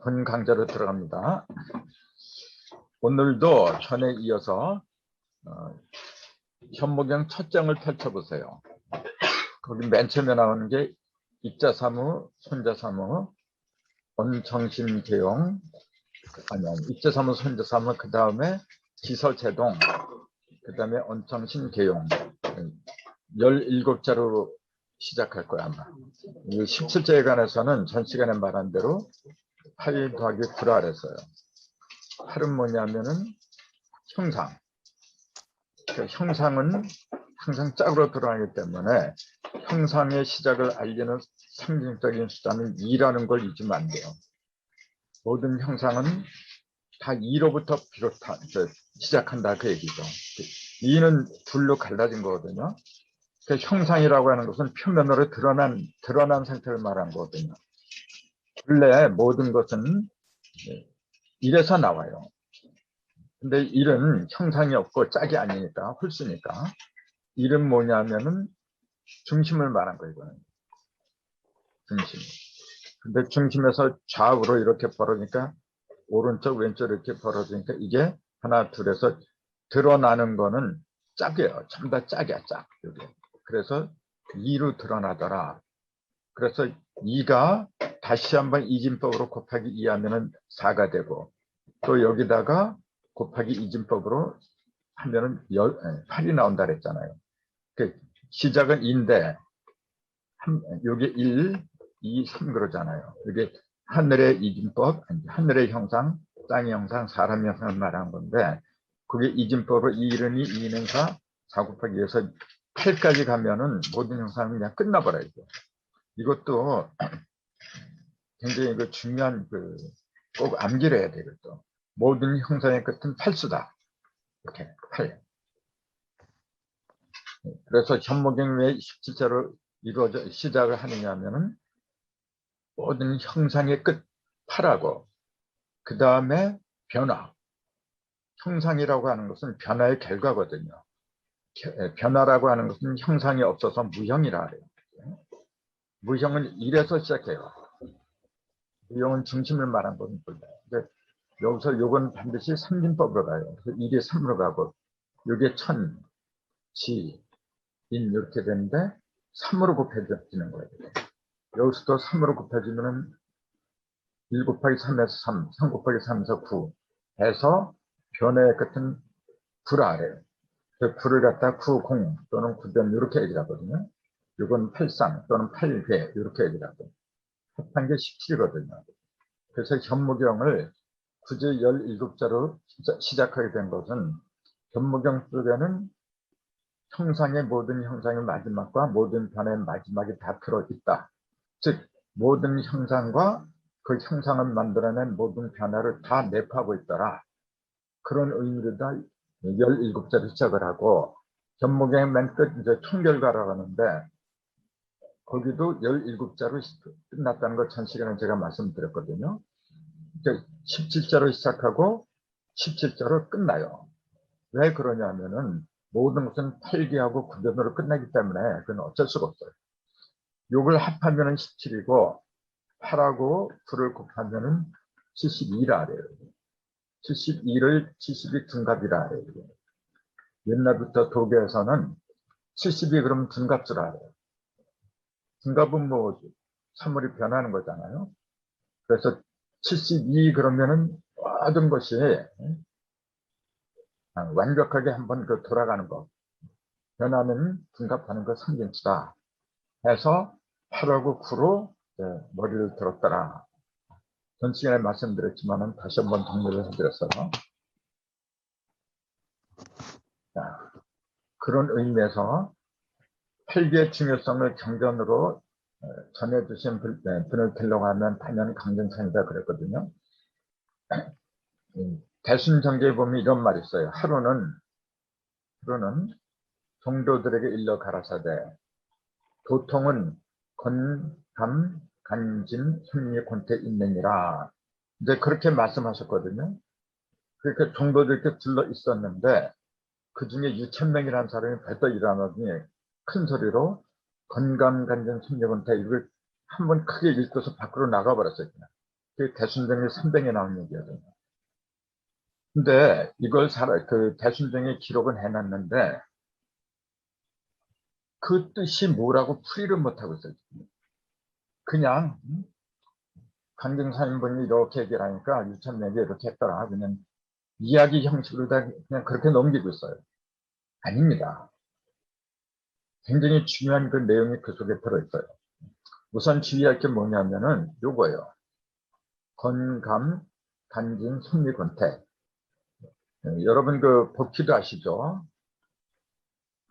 본 강좌로 들어갑니다. 오늘도 전에 이어서 현모경 첫 장을 펼쳐보세요. 거기 맨 처음에 나오는 게 입자사무, 손자사무, 원정심개용, 입자사무, 손자사무, 그 다음에 기설제동, 그 다음에 원정심개용 17자로 시작할 거야 아마. 17자에 관해서는 전 시간에 말한 대로 8 더하기 9라 그랬어요. 8은 뭐냐면은 형상. 그 형상은 항상 짝으로 들어가기 때문에 형상의 시작을 알리는 상징적인 숫자는 2라는 걸 잊으면 안 돼요. 모든 형상은 다 2로부터 시작한다 그 얘기죠. 2는 둘로 갈라진 거거든요. 그 형상이라고 하는 것은 표면으로 드러난 상태를 말한 거거든요. 원래 모든 것은 1에서 나와요. 근데 1은 형상이 없고 짝이 아니니까 홀수니까 1은 뭐냐면은 중심을 말한 거예요. 이거는 중심. 근데 중심에서 좌우로 이렇게 벌어지니까 오른쪽 왼쪽 이렇게 벌어지니까 이게 하나 둘에서 드러나는 거는 짝이에요. 전부 다 짝이야 짝. 여기. 그래서 2로 드러나더라. 그래서 2가 다시 한번 이진법으로 곱하기 2 하면은 4가 되고 또 여기다가 곱하기 이진법으로 하면은 8이 나온다 그랬잖아요. 그 시작은 2인데 여기 1, 2, 3 그러잖아요. 이게 하늘의 이진법, 하늘의 형상, 땅의 형상, 사람의 형상을 말한 건데 그게 이진법으로 2는 2, 2는 4, 4 곱하기 2에서 8까지 가면은 모든 형상은 그냥 끝나버려요. 이것도 굉장히 중요한 꼭 암기를 해야 되겠죠. 모든 형상의 끝은 팔수다. 이렇게 8. 그래서 현모경 왜 17자로 이루어져 시작을 하느냐 하면은 모든 형상의 끝 8하고 그 다음에 변화. 형상이라고 하는 것은 변화의 결과거든요. 변화라고 하는 것은 형상이 없어서 무형이라 해요. 무형은 1에서 시작해요. 무형은 중심을 말한 겁니다. 여기서 요건 반드시 삼진법으로 가요. 그래서 1이 3으로 가고 요게 천, 지, 인 이렇게 되는데 3으로 곱해지는 거예요. 여기서도 3으로 곱해지면은 1 곱하기 3에서 3, 3 곱하기 3에서 9 해서 변화의 끝은 9라 그래요. 그 9를 갖다 9, 0 또는 9변 이렇게 얘기를 하거든요. 이건 83 또는 8배 이렇게 얘기를 하고 합한 게 17이거든요. 그래서 현무경을 굳이 17자로 시작하게 된 것은 현무경 속에는 형상의 모든 형상의 마지막과 모든 변화의 마지막이 다 들어있다. 즉 모든 형상과 그 형상을 만들어낸 모든 변화를 다 내포하고 있더라. 그런 의미로 다 17자로 시작을 하고 현무경의 맨 끝 이제 총결과라고 하는데 거기도 17자로 끝났다는 걸 전 시간에 제가 말씀드렸거든요. 17자로 시작하고 17자로 끝나요. 왜 그러냐면은 모든 것은 8개하고 9변으로 끝나기 때문에 그건 어쩔 수가 없어요. 요걸 합하면은 17이고 8하고 9를 곱하면은 72라 그래요. 72를 72 둔갑이라 그래요. 옛날부터 도교에서는 70이 그럼 둔갑수라 그래요. 둔갑은 뭐 사물이 변하는 거잖아요. 그래서 72 그러면은 모든 것이 완벽하게 한번 돌아가는 거. 변하는 둔갑하는 거 상징수다. 해서 8하고 9로 머리를 들었더라. 전 시간에 말씀드렸지만은 다시 한번 정리를 해드렸어요. 자, 그런 의미에서 8개의 중요성을 경전으로 전해주신 분을 들러가면 단연 강정찬이다 그랬거든요. 대순정제에 보면 이런 말이 있어요. 하루는 종도들에게 일러 가라사대 도통은 건감 간진 현리 권태 있느니라. 이제 그렇게 말씀하셨거든요. 그렇게 종도들께 둘러 있었는데 그 중에 유천명이라는 사람이 벌떡 일어나더니 큰 소리로 건감 간진 현리 권태 이걸 한번 크게 읽고서 밖으로 나가버렸어요. 그 대순정의 선병에 나온 얘기거든요. 근데 이걸 그 대순정의 기록은 해놨는데 그 뜻이 뭐라고 풀이를 못하고 있어요. 그냥 강경사인분이 이렇게 얘기를 하니까 유천내게 이렇게 했더라. 그냥 이야기 형식으로 다 그냥 그렇게 넘기고 있어요. 아닙니다. 굉장히 중요한 그 내용이 그 속에 들어있어요. 우선 주의할 게 뭐냐면은 요거예요. 건감, 간진, 손리, 권태. 여러분 그 복희도 아시죠?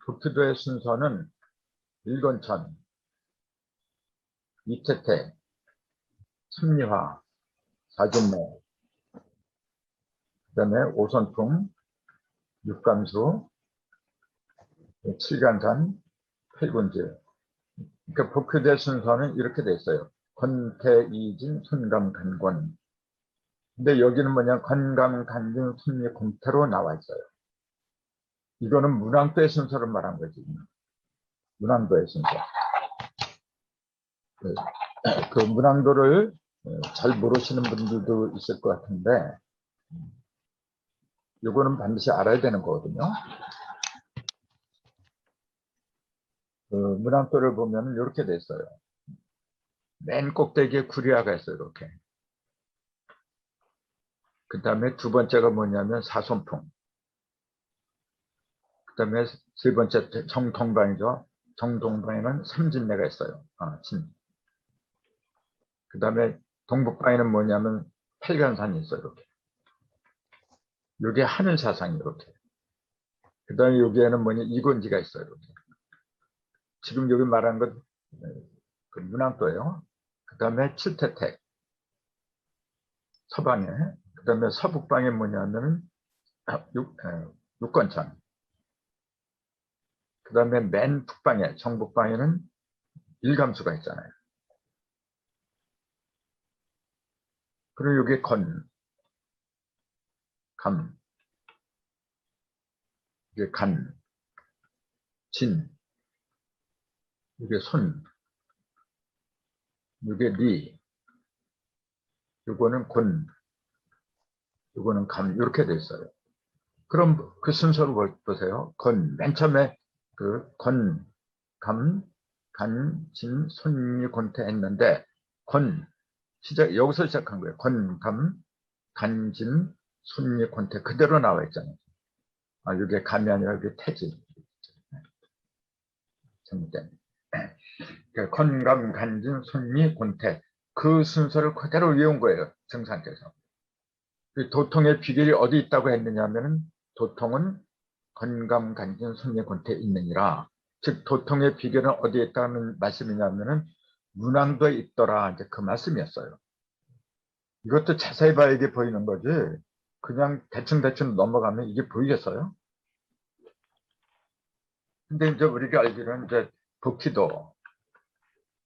복희도의 순서는 일건천, 이태태, 천리화, 사진매, 그 다음에 오선풍, 육감수, 칠간산, 팔군지. 그러니까 복희도의 순서는 이렇게 돼 있어요. 권태, 이진, 손감, 간권. 근데 여기는 뭐냐, 건감, 간진, 손리, 권태로 나와 있어요. 이거는 문왕도의 순서를 말한 거지. 문왕도의 순서. 그 문왕도를 잘 모르시는 분들도 있을 것 같은데 이거는 반드시 알아야 되는 거거든요. 그 문왕도를 보면 이렇게 돼 있어요. 맨 꼭대기에 구리아가 있어요. 이렇게. 그 다음에 두 번째가 뭐냐면 사손풍. 그 다음에 세 번째 정동방이죠. 정동방에는 삼진내가 있어요. 진. 그 다음에 동북방에는 뭐냐면 팔간산이 있어요. 이렇게. 여기 하늘사상이 이렇게. 그 다음에 여기에는 뭐냐 이건지가 있어요. 이렇게. 지금 여기 말한 건 그 문왕도예요. 그 다음에 칠태택 서방에. 그 다음에 서북방에 뭐냐면 육건천. 그 다음에 맨 북방에 정북방에는 일감수가 있잖아요. 그리고 여기 건, 감, 이게 간, 진, 이게 손, 이게 리, 요거는 곤, 요거는 감, 이렇게 돼 있어요. 그럼 그 순서를 보세요. 건, 맨 처음에 그 건, 감, 간, 진, 손, 리, 곤태 했는데 건, 여기서 시작한 거예요. 건, 감, 간, 진, 손, 리, 곤태 그대로 나와 있잖아요. 이게 감이 아니라 이게 태지. 잘못된. 그러니까 건감, 간진, 손리, 곤태 그 순서를 그대로 외운 거예요. 정상께서. 도통의 비결이 어디 있다고 했느냐 하면은 도통은 건감, 간진, 손리, 곤태 있느니라. 즉 도통의 비결은 어디에 있다는 말씀이냐면은 문왕도에 있더라. 이제 그 말씀이었어요. 이것도 자세히 봐야 이게 보이는 거지. 그냥 대충 넘어가면 이게 보이겠어요? 근데 이제 우리가 알기로는 이제 복희도,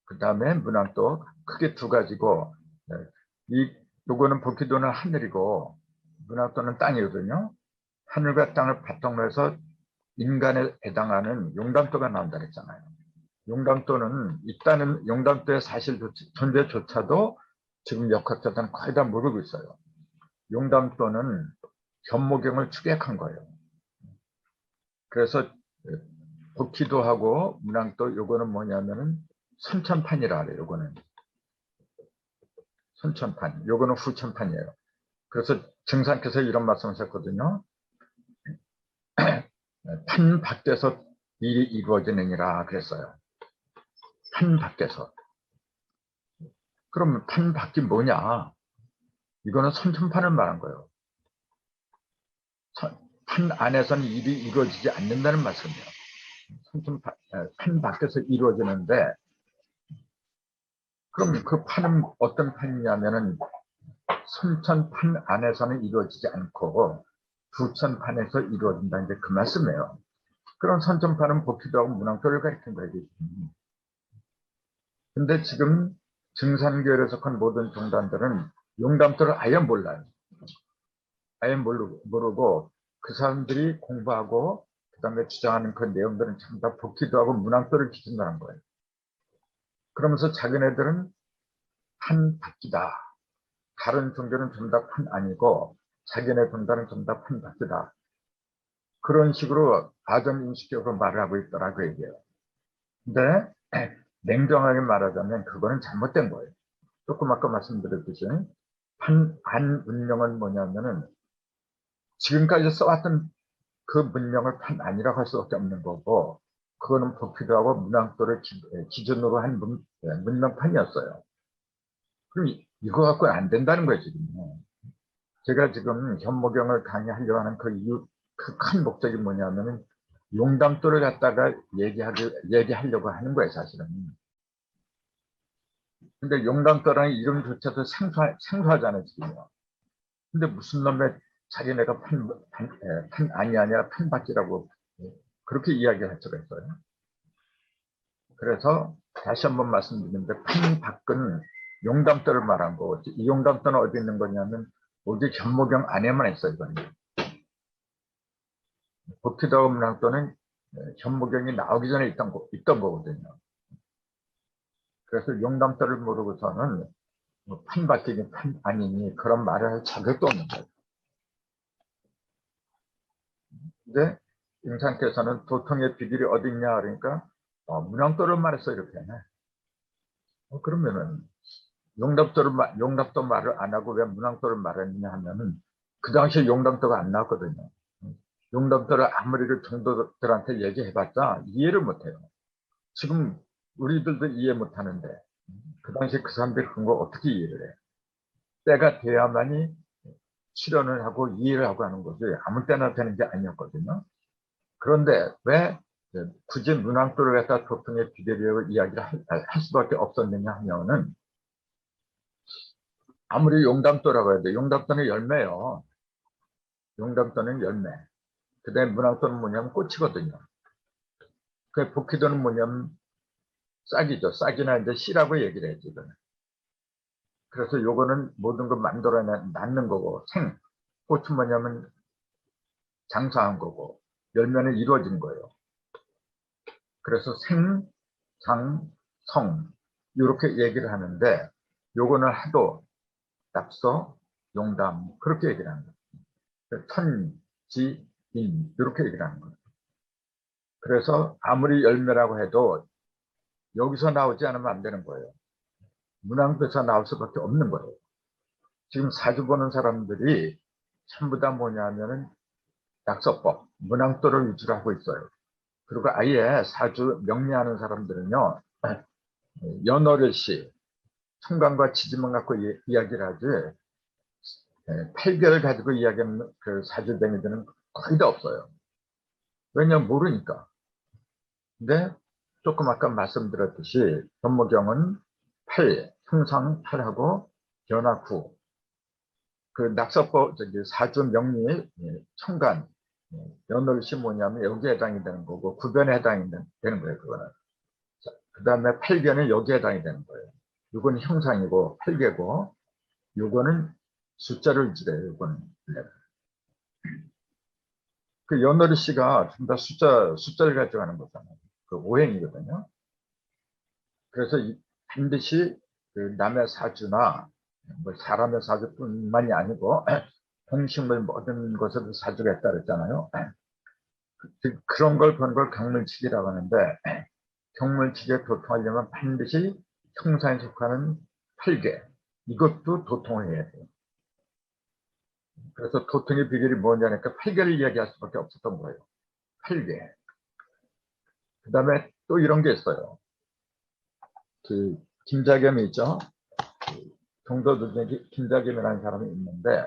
그 다음에 문왕도 크게 두 가지고, 요거는 복희도는 하늘이고, 문왕도는 땅이거든요. 하늘과 땅을 바탕으로 해서 인간에 해당하는 용담도가 나온다 그랬잖아요. 용담도는 있다는 용담도의 사실 존재조차도 지금 역학자들은 거의 다 모르고 있어요. 용담도는 견모경을 축약한 거예요. 그래서 복희도하고 문왕도 요거는 뭐냐면은 선천판이라 그래요. 요거는 선천판, 요거는 후천판이에요. 그래서 증상께서 이런 말씀하셨거든요. 판 밖에서 일이 이루어지느니라 그랬어요. 판 밖에서. 그럼 판 밖이 뭐냐? 이거는 선천판을 말한 거예요. 판 안에서는 일이 이루어지지 않는다는 말씀이에요. 선천판, 판 밖에서 이루어지는데, 그럼 그 판은 어떤 판이냐면은 선천판 안에서는 이루어지지 않고 부천판에서 이루어진다는 게 그 말씀이에요. 그럼 선천판은 복희도 하고 문왕도를 가리킨 거예요. 근데 지금 증산계열에 속한 모든 종단들은 용담도를 아예 몰라요. 아예 모르고 그 사람들이 공부하고 그 다음에 주장하는 그 내용들은 전부 다 복희도 하고 문왕도를 기준으로 한 거예요. 그러면서 자기네들은 한 바뀌다. 다른 종교는 전부 다 판 아니고 자기네 종교는 전부 다 판밖이다. 그런 식으로 가정인식적으로 말을 하고 있더라고 얘기해요. 근데 냉정하게 말하자면 그거는 잘못된 거예요. 조금 아까 말씀드렸듯이 판 문명은 뭐냐면은 지금까지 써왔던 그 문명을 판 아니라고 할 수밖에 없는 거고, 그거는 복귀도 하고 문항도를 기준으로 한 문명판이었어요. 그럼 이거 갖고는 안 된다는 거예요, 지금. 제가 지금 현모경을 강의하려고 하는 그 이유, 그 큰 목적이 뭐냐면은 용담도를 갖다가 얘기하려고 하는 거예요, 사실은. 근데 용담도라는 이름조차도 생소하잖아요, 지금요. 근데 무슨 놈의 자기네가 판 아니라 판박이라고 그렇게 이야기할 수가 있어요. 그래서 다시 한번 말씀드리는데 판박은 용담도를 말한 거고, 이 용담도는 어디 있는 거냐면 오직 현모경 안에만 있어요, 이거는. 복희다고 문학도는 현모경이 나오기 전에 있던 거거든요. 그래서 용담도를 모르고서는 뭐 판박이니 판 아니니 그런 말을 할 자격도 없는 거예요. 근데 임상께서는 도통의 비결이 어디 있냐 그러니까 문항도를 말했어 이렇게. 그러면은 용담도 말을 안 하고 왜 문항도를 말했느냐 하면은 그 당시에 용담도가 안 나왔거든요. 용담도를 아무리 그 정도들한테 얘기해봤자 이해를 못해요. 지금 우리들도 이해 못하는데 그 당시에 그 사람들이 그런 거 어떻게 이해를 해? 때가 돼야만이 실현을 하고 이해를 하고 하는 거지 아무 때나 되는 게 아니었거든요. 그런데 왜 굳이 문항도를 갖다 도통의 비결이라고 이야기를 할 수밖에 없었느냐 하면은 아무리 용담도라고 해도 용담도는 열매요. 용담도는 열매. 그 다음에 문항도는 뭐냐면 꽃이거든요. 그 복희도는 뭐냐면 싹이죠. 싹이나 이제 씨라고 얘기를 해야지, 이거는. 그래서 요거는 모든 걸 낳는 거고, 꽃은 뭐냐면 장사한 거고, 열매는 이루어진 거예요. 그래서 생, 장, 성, 이렇게 얘기를 하는데, 요거는 하도, 낙서, 용담, 그렇게 얘기를 하는 거예요. 천, 지, 인, 이렇게 얘기를 하는 거예요. 그래서 아무리 열매라고 해도 여기서 나오지 않으면 안 되는 거예요. 문항도에서 나올 수밖에 없는 거예요. 지금 사주 보는 사람들이 전부 다 뭐냐면은 낙서법, 문항도를 위주로 하고 있어요. 그리고 아예 사주 명리하는 사람들은요, 연월일시, 청간과 지지만 갖고 이야기를 하지, 팔결을 가지고 이야기하는 그 사주쟁이들은 거의 다 없어요. 왜냐면 모르니까. 근데 조금 아까 말씀드렸듯이 현모경은 형상 8하고 변화 9. 그 낙서법, 사주 명리, 청간, 연월시 뭐냐면 여기에 해당이 되는 거고, 구변에 해당이 되는 거예요, 그거는. 그 다음에 팔견은 여기에 해당이 되는 거예요. 이건 형상이고, 팔개고, 이거는 숫자를 유지해요, 이거는. 그 연월시가 전부 다 숫자를 가져가는 거잖아요. 그 오행이거든요. 그래서 반드시 그 남의 사주나 뭐 사람의 사주뿐만이 아니고 동식물 모든 것에도 사주가 있다 그랬잖아요. 그런 걸 보는 걸 경물치기라고 하는데 경물치기에 도통하려면 반드시 형상에 속하는 8개 이것도 도통을 해야 돼요. 그래서 도통의 비결이 뭐냐니까 8개를 이야기할 수밖에 없었던 거예요. 8개. 그 다음에 또 이런 게 있어요. 그 김자겸이 있죠. 경도도 중에 김자겸이라는 사람이 있는데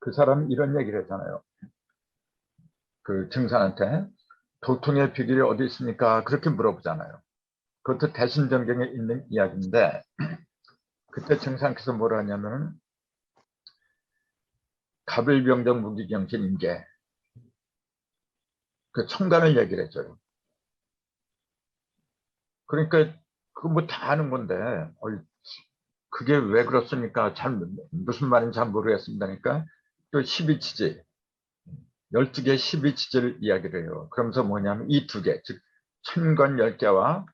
그 사람이 이런 얘기를 했잖아요. 그 증상한테 도통의 비결이 어디 있습니까? 그렇게 물어보잖아요. 그것도 대신전경에 있는 이야기인데 그때 증상께서 뭐라 하냐면 갑을병정 무기경신인계 그 청간을 얘기를 해줘요. 그러니까 그거 뭐 다 아는 건데 그게 왜 그렇습니까? 무슨 말인지 잘 모르겠습니다니까 또 12치지 12개 12치지를 이야기를 해요. 그러면서 뭐냐면 이 두 개, 즉 천관 10개와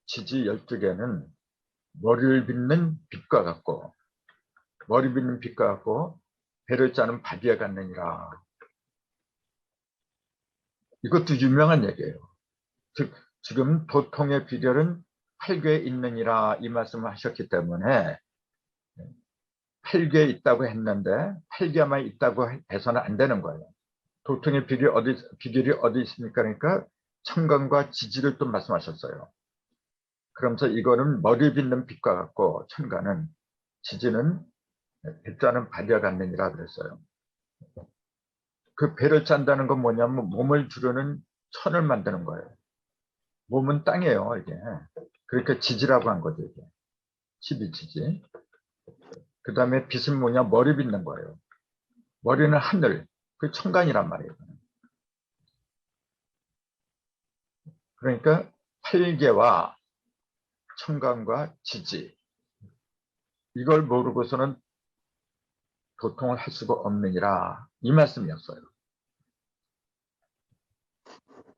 치지 12개는 머리를 빗는 빛과 같고 머리 빗는 빛과 같고 배를 짜는 바위와 같느니라. 이것도 유명한 얘기예요. 즉 지금 도통의 비결은 팔괘에 있느니라 이 말씀을 하셨기 때문에 팔괘에 있다고 했는데 팔괘만 있다고 해서는 안 되는 거예요. 도통의 비결이 어디 있습니까? 그러니까 천간과 지지를 또 말씀하셨어요. 그러면서 이거는 머리 빗는 빛과 같고 천간은 지지는 배짜는 바위와 같느니라 그랬어요. 그 배를 짠다는 건 뭐냐면 몸을 두르는 천을 만드는 거예요. 몸은 땅이에요, 이게. 그러니까 지지라고 한 거죠, 이게. 12지지. 그 다음에 빛은 뭐냐? 머리 빗는 거예요. 머리는 하늘, 그 천간이란 말이에요. 그러니까 팔괘와 천간과 지지, 이걸 모르고서는 도통을 할 수가 없느니라 이 말씀이었어요.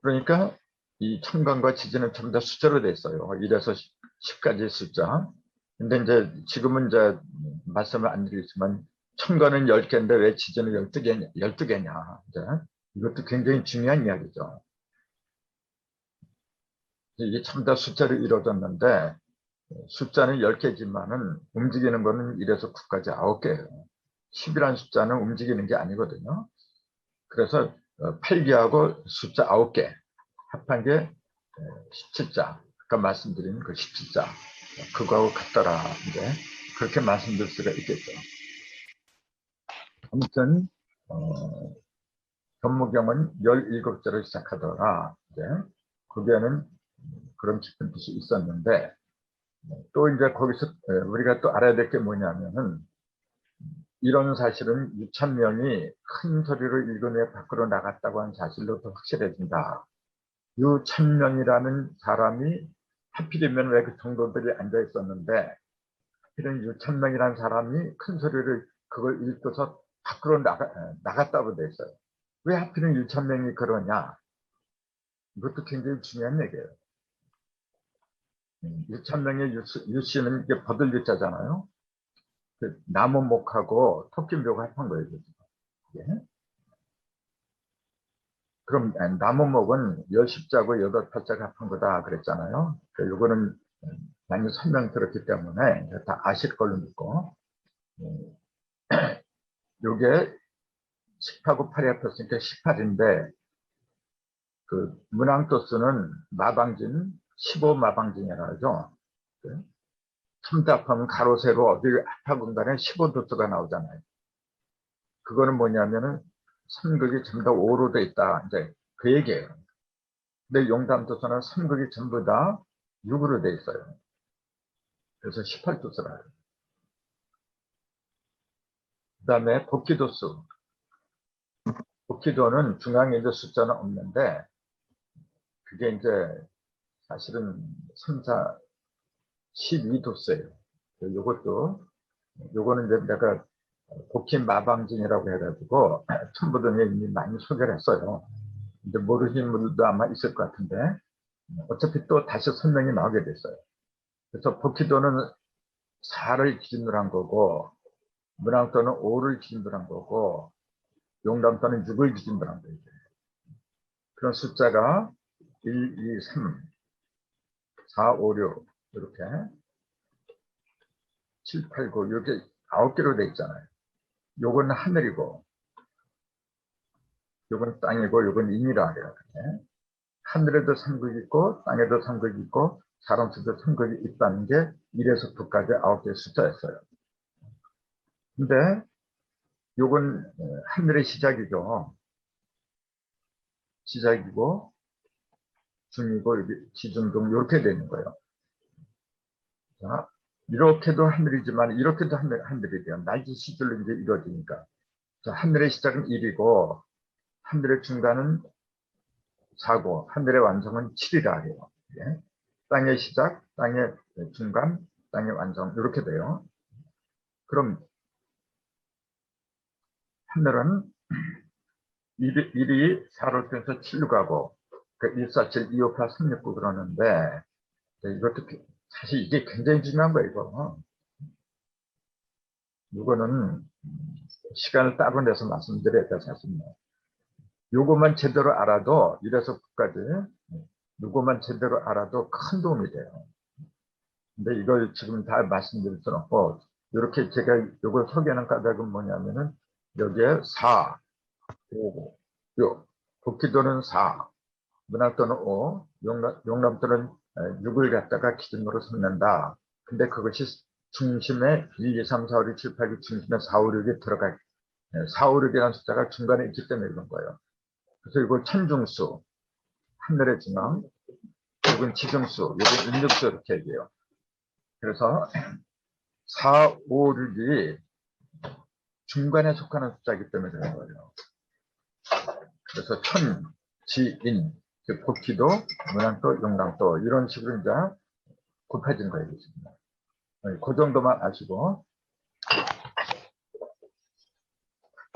그러니까 이 천간과 지지는 전부 다 숫자로 돼 있어요. 1에서 10까지 숫자. 근데 이제 지금은 이제 말씀을 안 드리지만 천간은 10개인데 왜 지지는 12개냐. 이제 이것도 굉장히 중요한 이야기죠. 이게 전부 다 숫자로 이루어졌는데 숫자는 10개지만은 움직이는 거는 1에서 9까지 9개예요. 10이라는 숫자는 움직이는 게 아니거든요. 그래서 8개하고 숫자 9개 합한 게 17자. 아까 말씀드린 그 17자. 그거하고 같더라. 이제 그렇게 말씀드릴 수가 있겠죠. 아무튼 견무경은 17자로 시작하더라. 이제 거기에는 그런 깊은 뜻이 있었는데 또 이제 거기서 우리가 또 알아야 될 게 뭐냐면은 이런 사실은 유천명이 큰 소리로 읽어내 밖으로 나갔다고 하는 사실로 더 확실해진다. 유천명이라는 사람이 하필이면 왜 그 정도들이 앉아 있었는데 하필은 유천명이라는 사람이 큰 소리를 그걸 읽고서 밖으로 나갔다고 돼 있어요. 왜 하필은 유천명이 그러냐? 이것도 굉장히 중요한 얘기예요. 유천명의 유씨는 이게 버들 유자잖아요. 그 나무 목하고 토끼묘가 합한 거예요. 예? 그럼 나무목은 10자고 8자가 합한 거다 그랬잖아요. 요거는 많이 설명 들었기 때문에 다 아실 걸로 믿고 요게 10하고 8이 합했으니까 18인데 그 문왕토수는 마방진 15마방진이라고 하죠. 첨답하면 가로 세로 어디 합하건 간에 15도수가 나오잖아요. 그거는 뭐냐면은 삼극이 전부 다 5로 돼 있다. 이제 그 얘기예요. 근데 용담도수는 삼극이 전부 다 6으로 돼 있어요. 그래서 18도수라. 그 다음에 복귀도수. 복귀도는 중앙에 이제 숫자는 없는데 그게 이제 사실은 3, 4, 12도수예요. 요거는 이제 내가 복귀마방진이라고 해가지고 첨부등에 이미 많이 소개를 했어요. 근데 모르시는 분들도 아마 있을 것 같은데 어차피 또 다시 설명이 나오게 됐어요. 그래서 복귀도는 4를 기준으로 한 거고 문왕도는 5를 기준으로 한 거고 용담도는 6을 기준으로 한 거예요. 그런 숫자가 1, 2, 3, 4, 5, 6 이렇게 7, 8, 9 이렇게 9개로 돼 있잖아요. 요건 하늘이고 요건 땅이고 요건 인이라 해요. 하늘에도 삼극이 있고 땅에도 삼극이 있고 사람 속에도 삼극이 있다는 게 1에서 9까지 9개의 숫자였어요. 근데 요건 하늘의 시작이죠. 시작이고 중이고 지중동 이렇게 되는 거예요. 자, 이렇게도 하늘이지만 이렇게도 하늘이돼요. 날씨 시절로 이제 이루어지니까. 자, 하늘의 시작은 1이고 하늘의 중간은 4고 하늘의 완성은 7이라 해요. 예? 땅의 시작, 땅의 중간, 땅의 완성 이렇게 돼요. 그럼 하늘은 1이 4로 빼서 7로 가고 그 1, 4, 7, 2, 5, 8, 3, 6, 9 그러는데 이것도 사실 이게 굉장히 중요한 거예요. 이거. 이거는 시간을 따로 내서 말씀드려야 될 사실입니다. 요것만 제대로 알아도 이래서 끝까지 요것만 제대로 알아도 큰 도움이 돼요. 근데 이걸 지금 다 말씀드릴 수는 없고, 이렇게 제가 요걸 소개하는 까닭은 뭐냐면은 여기에 4, 5, 6, 복귀도는 4, 문학도는 5, 용납도는 6을 갖다가 기준으로 삼는다. 근데 그것이 중심에 1, 2, 3, 4, 5, 6, 7, 8, 9 중심에 4, 5, 6이 들어가, 4, 5, 6이라는 숫자가 중간에 있기 때문에 이런 거예요. 그래서 이걸 천중수, 하늘의 중앙, 이건 지중수, 이건 인육수 이렇게 얘기해요. 그래서 4, 5, 6이 중간에 속하는 숫자이기 때문에 그런 거예요. 그래서 천, 지, 인, 복귀도, 문항도, 용랑도 이런 식으로 이제 곱해진 거예요. 그 정도만 아시고,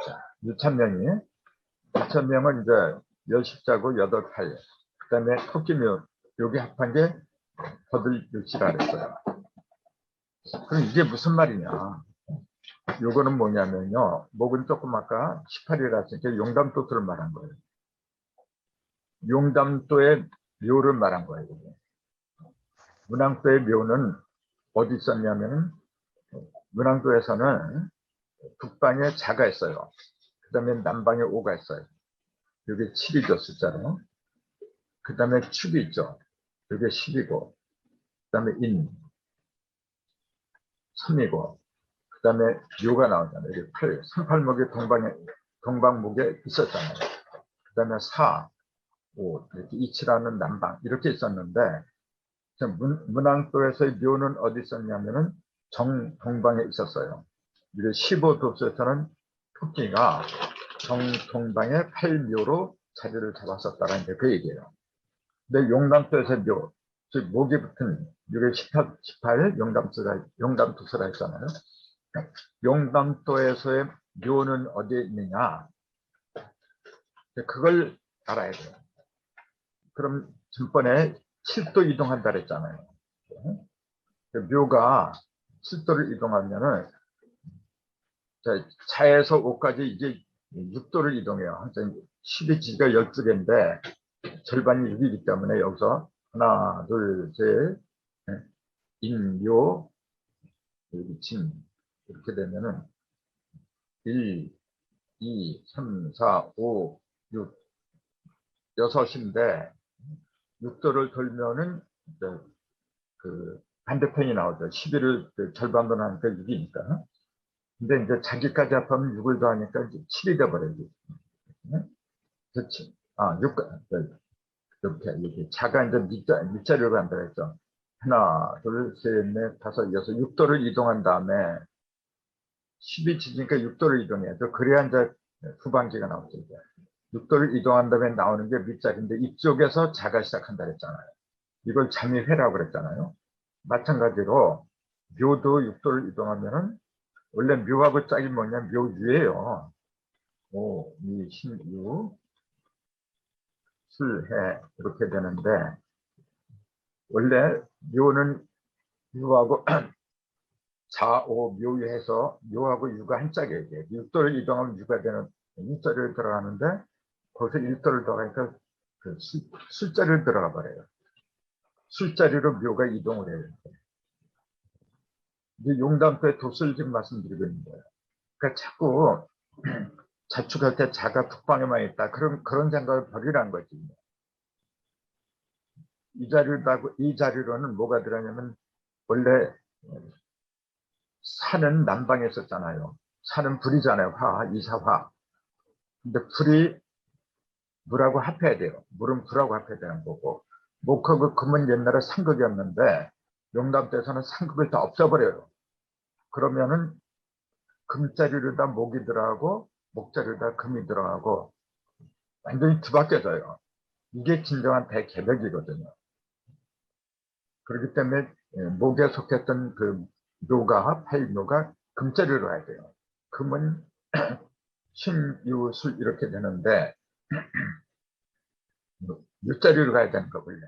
자, 6,000명은 이제 10십자고 8, 8, 그 다음에 토끼묘, 여기 합한 게 거들육시라 그랬어요. 그럼 이게 무슨 말이냐? 요거는 뭐냐면요. 목은 조금 아까 18이라 했으니까 용담도수를 말한 거예요. 용담도의 묘를 말한 거예요. 문항도의 묘는 어디 있었냐면, 문항도에서는 북방에 자가 있어요. 그 다음에 남방에 오가 있어요. 여기 7이죠, 숫자로. 그 다음에 축이 있죠. 여기 10이고, 그 다음에 인, 3이고, 그 다음에 묘가 나오잖아요. 여기 8, 38목이 동방목에 있었잖아요. 그 다음에 4, 5, 이렇게 이치라는 남방, 이렇게 있었는데, 문항도에서의 묘는 어디 있었냐면은 정동방에 있었어요. 이게 15도수에서는 토끼가 정동방의 8묘로 자리를 잡았었다는 게 그 얘기예요. 근데 용담도에서의 묘, 즉 목이 붙은 이게 18 용담도수가 있잖아요. 용담도에서의 묘는 어디에 있느냐? 그걸 알아야 돼요. 그럼 전번에 7도 이동한다 그랬잖아요. 묘가 7도를 이동하면은 차에서 5까지 이제 6도를 이동해요. 항상 12지가 12개인데 절반이 6이기 때문에 여기서 하나, 둘, 셋, 인묘, 진 이렇게 되면은 1, 2, 3, 4, 5, 6, 6인데 6도를 돌면은 그 반대편이 나오죠. 11을 절반으로 하니까 6이니까. 근데 이제 자기까지 합하면 6을 더하니까 이제 7이 돼버려요. 그렇지. 6, 이렇게 자가 이제 밑자리로 간다 했죠. 하나, 둘, 셋, 넷, 다섯, 여섯, 6도를 이동한 다음에 10이 지니까 6도를 이동해야죠. 그래야 이제 후방지가 나오죠. 6도를 이동한 다음에 나오는 게 밑자리인데 이쪽에서 자가 시작한다 그랬잖아요. 이걸 잠의회라고 그랬잖아요. 마찬가지로 묘도 6도를 이동하면은 원래 묘하고 짝이 뭐냐, 묘유예요. 5, 2, 16, 술해 이렇게 되는데 원래 묘는 묘하고 4, 5 묘유해서 묘하고 유가 한 짝이에요. 6도를 이동하면 유가 되는 1자리를 들어가는데 거기서 1도를 더하니까 그 술자리를 들어가 버려요. 술자리로 묘가 이동을 해요. 이제 용담도의 도수를 지금 말씀드리고 있는 거예요. 그러니까 자꾸 자축할 때 자가 북방에만 있다. 그런 생각을 버리라는 거지. 이 자리로는 뭐가 들어가냐면 원래 산은 남방에 있었잖아요. 산은 불이잖아요. 이사화. 근데 불이 물하고 합해야 돼요. 물은 불하고 합해야 되는 거고. 목하고 금은 옛날에 상극이었는데 용담도에서는 상극을 다 없애버려요. 그러면은 금자리로다 목이 들어가고 목자리로다 금이 들어가고 완전히 뒤바뀌어져요. 이게 진정한 대개벽이거든요. 그렇기 때문에 목에 속했던 그 묘가, 팔묘가 금자리로 가야 돼요. 금은 신유술 이렇게 되는데 육자리로 가야 되는 거 원래.